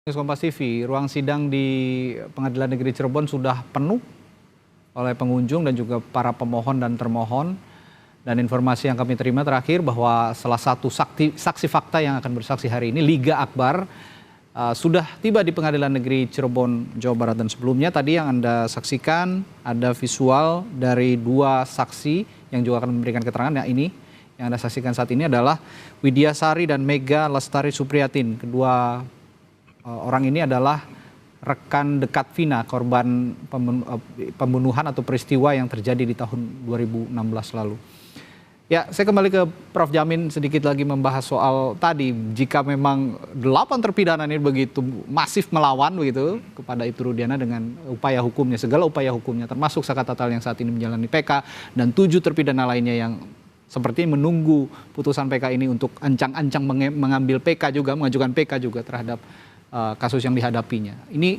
Kompas TV, ruang sidang di Pengadilan Negeri Cirebon sudah penuh oleh pengunjung dan juga para pemohon dan termohon. Dan informasi yang kami terima terakhir bahwa salah satu saksi fakta yang akan bersaksi hari ini, Liga Akbar, sudah tiba di Pengadilan Negeri Cirebon, Jawa Barat. Dan sebelumnya tadi yang Anda saksikan ada visual dari dua saksi yang juga akan memberikan keterangan. Nah, ini yang Anda saksikan saat ini adalah Widya Sari dan Mega Lestari Supriyatin. Kedua orang ini adalah rekan dekat Vina, korban pembunuhan atau peristiwa yang terjadi di tahun 2016 lalu. Ya, saya kembali ke Prof. Jamin sedikit lagi membahas soal tadi, jika memang 8 terpidana ini begitu masif melawan begitu kepada Ibtu Rudiana dengan upaya hukumnya, segala upaya hukumnya, termasuk Saka Tatal yang saat ini menjalani PK, dan 7 terpidana lainnya yang seperti menunggu putusan PK ini untuk ancang-ancang mengambil PK juga, mengajukan PK juga terhadap kasus yang dihadapinya. Ini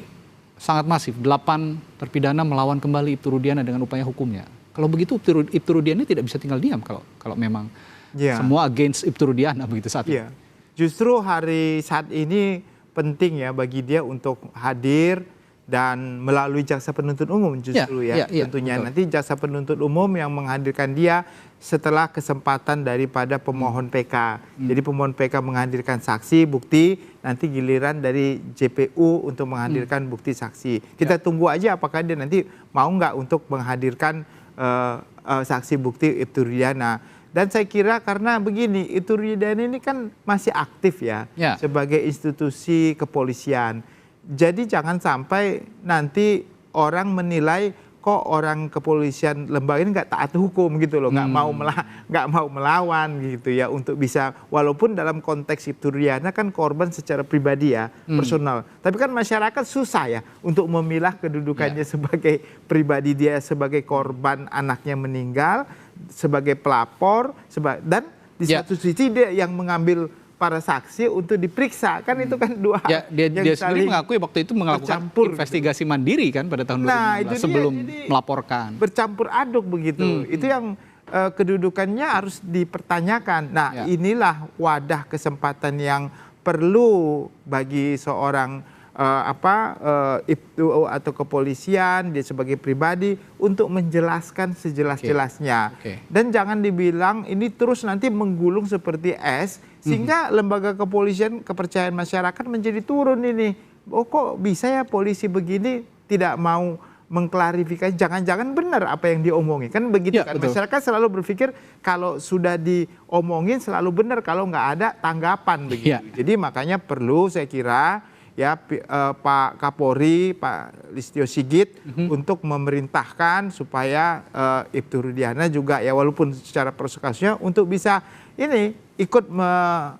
sangat masif, 8 terpidana melawan kembali Ibtu Rudiana dengan upaya hukumnya. Kalau begitu Ibtu Rudiana tidak bisa tinggal diam kalau memang semua against Ibtu Rudiana begitu saat ini. Justru saat ini penting ya bagi dia untuk hadir dan melalui jaksa penuntut umum justru tentunya betul. Nanti jaksa penuntut umum yang menghadirkan dia setelah kesempatan daripada pemohon PK. Jadi pemohon PK menghadirkan saksi, bukti, nanti giliran dari JPU untuk menghadirkan bukti saksi. Kita tunggu aja apakah dia nanti mau nggak untuk menghadirkan saksi bukti Ibtu Rudiana. Dan saya kira karena begini, Ibtu Rudiana ini kan masih aktif ya sebagai institusi kepolisian. Jadi jangan sampai nanti orang menilai kok orang kepolisian lembaga ini nggak taat hukum gitu loh, nggak mau melawan gitu ya untuk bisa, walaupun dalam konteks Ibtu Rudiana kan korban secara pribadi ya, personal. Tapi kan masyarakat susah ya untuk memilah kedudukannya sebagai pribadi dia sebagai korban anaknya meninggal, sebagai pelapor, dan di satu sisi dia yang mengambil para saksi untuk diperiksa, kan itu kan dua hal. Dia sendiri mengakui waktu itu melakukan investigasi mandiri kan pada tahun 2016 sebelum melaporkan. Bercampur aduk begitu. Itu yang kedudukannya harus dipertanyakan. Nah, inilah wadah kesempatan yang perlu bagi seorang Ibtu atau kepolisian dia sebagai pribadi untuk menjelaskan sejelas-jelasnya. Dan jangan dibilang ini terus nanti menggulung seperti es sehingga lembaga kepolisian, kepercayaan masyarakat menjadi turun ini. Oh, kok bisa ya polisi begini tidak mau mengklarifikasi, jangan-jangan benar apa yang diomongin, kan begitu kan. Masyarakat selalu berpikir kalau sudah diomongin selalu benar, kalau nggak ada tanggapan begitu. Jadi makanya perlu saya kira ya Pak Kapolri, Pak Listio Sigit untuk memerintahkan supaya Ibtu Rudiana juga ya walaupun secara proses kasusnya untuk bisa ini ikut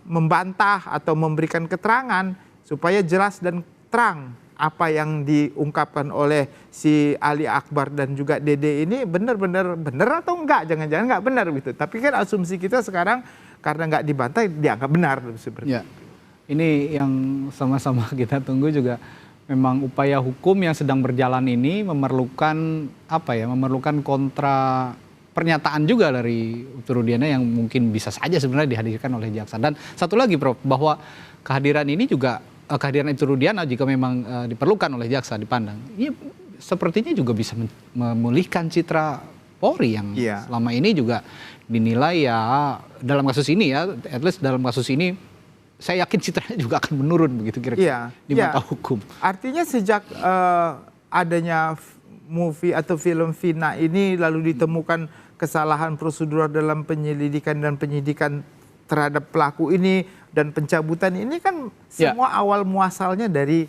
membantah atau memberikan keterangan supaya jelas dan terang apa yang diungkapkan oleh si Ali Akbar dan juga Dede ini benar-benar benar atau enggak, jangan-jangan enggak benar gitu. Tapi kan asumsi kita sekarang karena enggak dibantah dianggap benar seperti itu. Ini yang sama-sama kita tunggu juga, memang upaya hukum yang sedang berjalan ini memerlukan memerlukan kontra pernyataan juga dari Ibtu Rudiana yang mungkin bisa saja sebenarnya dihadirkan oleh jaksa. Dan satu lagi Prof, bahwa kehadiran ini juga kehadiran Ibtu Rudiana jika memang diperlukan oleh jaksa dipandang, ini sepertinya juga bisa memulihkan citra Polri yang selama ini juga dinilai ya dalam kasus ini ya, at least dalam kasus ini saya yakin citranya juga akan menurun begitu kira-kira di mata hukum. Artinya sejak adanya movie atau film Vina ini lalu ditemukan kesalahan prosedural dalam penyelidikan dan penyidikan terhadap pelaku ini dan pencabutan ini kan semua awal muasalnya dari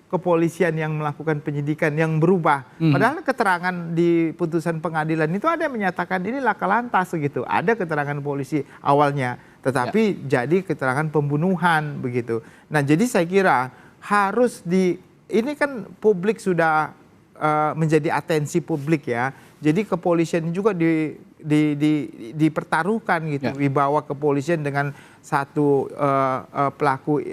kepolisian yang melakukan penyidikan yang berubah. Padahal keterangan di putusan pengadilan itu ada yang menyatakan ini laka lantas gitu. Ada keterangan polisi awalnya, tetapi jadi keterangan pembunuhan begitu. Nah, jadi saya kira harus ini kan publik sudah menjadi atensi publik ya. Jadi kepolisian juga dipertaruhkan gitu, wibawa kepolisian dengan satu pelaku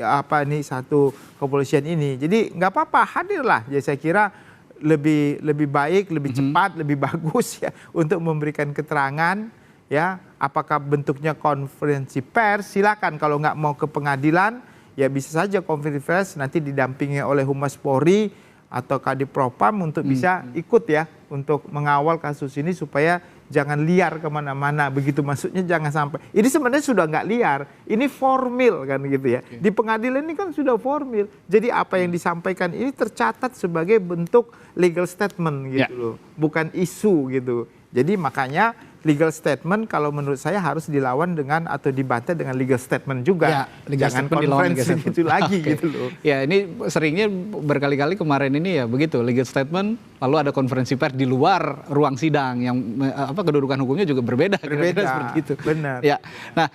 satu kepolisian ini. Jadi nggak apa-apa, hadirlah. Jadi saya kira lebih baik, lebih cepat, lebih bagus ya untuk memberikan keterangan ya. Apakah bentuknya konferensi pers, silakan. Kalau nggak mau ke pengadilan ya bisa saja konferensi pers nanti didampingi oleh Humas Polri atau Kadipropam untuk bisa ikut ya untuk mengawal kasus ini supaya jangan liar kemana-mana, begitu maksudnya jangan sampai. Ini sebenarnya sudah nggak liar, ini formil kan gitu ya. Di pengadilan ini kan sudah formil. Jadi apa yang disampaikan ini tercatat sebagai bentuk legal statement gitu loh, bukan isu gitu. Jadi makanya legal statement kalau menurut saya harus dilawan dengan atau dibantah dengan legal statement juga. Jangan konferensi itu lagi gitu loh. Ya ini seringnya berkali-kali kemarin ini ya begitu, legal statement lalu ada konferensi pers di luar ruang sidang yang kedudukan hukumnya juga berbeda. Kira-kira seperti itu. Benar. Ya. Nah,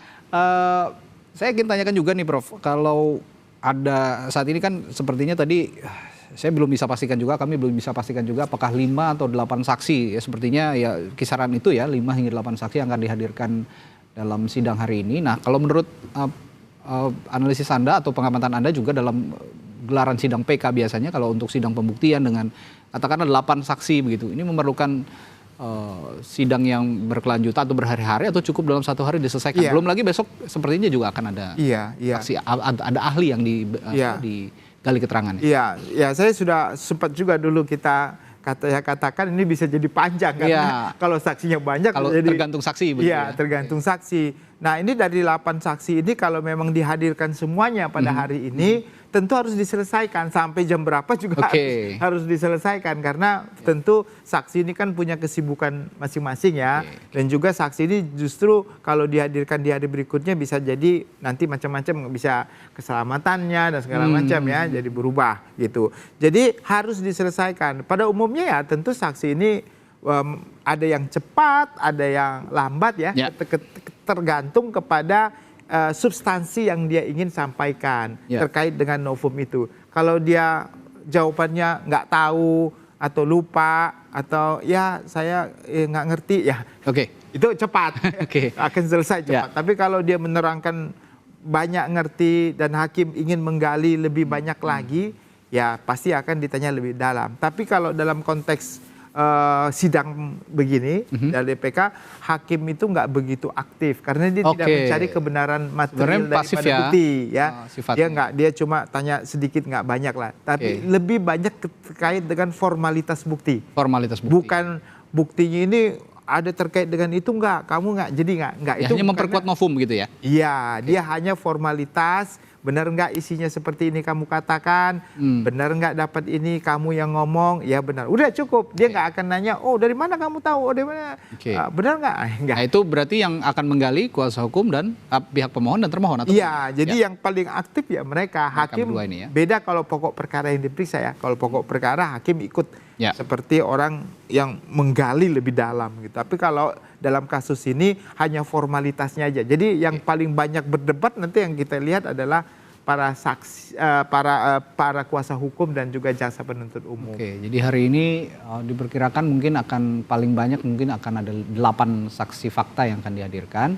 saya ingin tanyakan juga nih Prof, kalau ada saat ini kan sepertinya tadi saya belum bisa pastikan juga, kami belum bisa pastikan juga apakah 5 atau 8 saksi ya sepertinya ya kisaran itu ya 5 hingga 8 saksi yang akan dihadirkan dalam sidang hari ini. Nah, kalau menurut analisis Anda atau pengamatan Anda juga dalam gelaran sidang PK biasanya kalau untuk sidang pembuktian dengan katakanlah 8 saksi begitu, ini memerlukan sidang yang berkelanjutan atau berhari-hari atau cukup dalam 1 hari diselesaikan? Belum lagi besok sepertinya juga akan ada saksi, ada ahli yang gali keterangannya. Iya, saya sudah sempat juga dulu kita katakan ini bisa jadi panjang karena kalau saksinya banyak. Kalau jadi, tergantung saksi. Iya, tergantung saksi. Nah ini dari 8 saksi ini kalau memang dihadirkan semuanya pada hari ini, tentu harus diselesaikan sampai jam berapa juga harus diselesaikan karena tentu saksi ini kan punya kesibukan masing-masing ya. Dan juga saksi ini justru kalau dihadirkan di hari berikutnya bisa jadi nanti macam-macam, bisa keselamatannya dan segala macam ya, jadi berubah gitu. Jadi harus diselesaikan. Pada umumnya ya tentu saksi ini ada yang cepat, ada yang lambat ya, tergantung kepada substansi yang dia ingin sampaikan terkait dengan novum itu. Kalau dia jawabannya nggak tahu atau lupa atau ya saya nggak ngerti ya, itu cepat akan selesai cepat. Tapi kalau dia menerangkan banyak ngerti dan hakim ingin menggali lebih banyak lagi, ya pasti akan ditanya lebih dalam. Tapi kalau dalam konteks sidang begini dari PK, hakim itu nggak begitu aktif karena dia tidak mencari kebenaran material daripada bukti ya. Dia cuma tanya sedikit nggak banyak lah, tapi lebih banyak terkait dengan formalitas bukti. Bukan buktinya ini ada terkait dengan itu nggak, kamu nggak, jadi nggak itu hanya memperkuat novum gitu ya. Iya, dia hanya formalitas. Benar nggak isinya seperti ini kamu katakan? Benar nggak dapat ini kamu yang ngomong? Ya benar. Udah cukup. Dia nggak akan nanya, oh dari mana kamu tahu? Oh dari mana? Benar nggak? Enggak. Nah, itu berarti yang akan menggali kuasa hukum dan pihak pemohon dan termohon? Iya, jadi yang paling aktif ya mereka. Hakim ini, beda kalau pokok perkara yang diperiksa ya. Kalau pokok perkara hakim ikut seperti orang yang menggali lebih dalam gitu. Tapi kalau dalam kasus ini hanya formalitasnya aja. Jadi yang paling banyak berdebat nanti yang kita lihat adalah para saksi, para kuasa hukum dan juga jaksa penuntut umum. Jadi hari ini diperkirakan mungkin akan paling banyak mungkin akan ada 8 saksi fakta yang akan dihadirkan.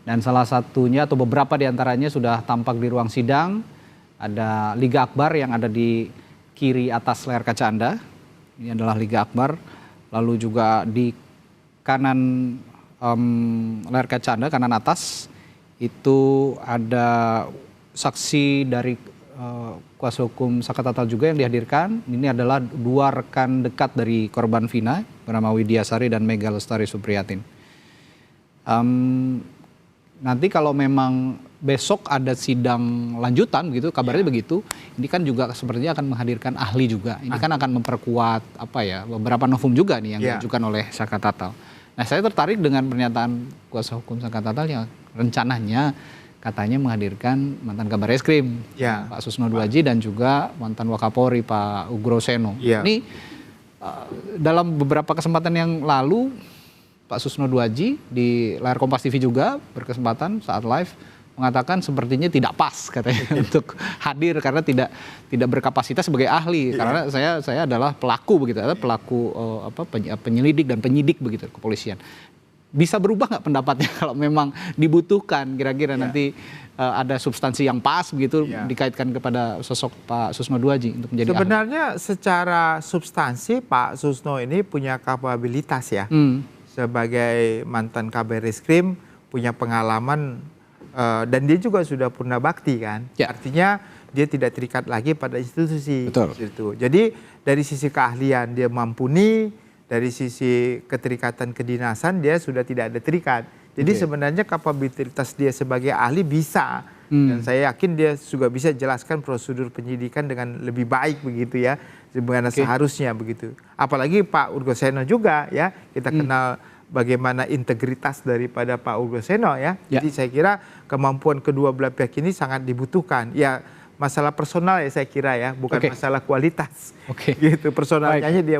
Dan salah satunya atau beberapa diantaranya sudah tampak di ruang sidang. Ada Liga Akbar yang ada di kiri atas layar kaca Anda. Ini adalah Liga Akbar. Lalu juga di kanan layar kaca Anda, kanan atas, itu ada saksi dari kuasa hukum Saka Tatal juga yang dihadirkan. Ini adalah 2 rekan dekat dari korban Vina, bernama Widya Sari dan Mega Lestari Supriyatin. Nanti kalau memang besok ada sidang lanjutan begitu, kabarnya begitu, ini kan juga sepertinya akan menghadirkan ahli juga. Ini kan akan memperkuat beberapa novum juga nih yang diajukan oleh Saka Tatal. Nah, saya tertarik dengan pernyataan kuasa hukum Saka Tatal yang rencananya katanya menghadirkan mantan Kabar Eskrim Pak Susno Duaji dan juga mantan Wakapolri Pak Ugro Seno. Ini dalam beberapa kesempatan yang lalu Pak Susno Duaji di layar Kompas TV juga berkesempatan saat live mengatakan sepertinya tidak pas katanya untuk hadir karena tidak berkapasitas sebagai ahli karena saya adalah pelaku begitu, pelaku penyelidik dan penyidik begitu kepolisian. Bisa berubah nggak pendapatnya kalau memang dibutuhkan kira-kira nanti ada substansi yang pas begitu dikaitkan kepada sosok Pak Susno Duaji untuk menjadi sebenarnya ahli. Secara substansi Pak Susno ini punya kapabilitas ya sebagai mantan Kabar Eskrim, punya pengalaman Dan dia juga sudah purna bakti kan. Artinya dia tidak terikat lagi pada institusi. Gitu. Jadi dari sisi keahlian dia mumpuni, dari sisi keterikatan kedinasan dia sudah tidak ada terikat. Jadi sebenarnya kapabilitas dia sebagai ahli bisa. Dan saya yakin dia juga bisa jelaskan prosedur penyidikan dengan lebih baik begitu ya. Sebagaimana seharusnya begitu. Apalagi Pak Urgoseno juga ya. Kita kenal bagaimana integritas daripada Pak Urgoseno ya. Jadi saya kira kemampuan kedua belah pihak ini sangat dibutuhkan. Ya masalah personal ya saya kira ya. Bukan masalah kualitas. Gitu. Personalnya dia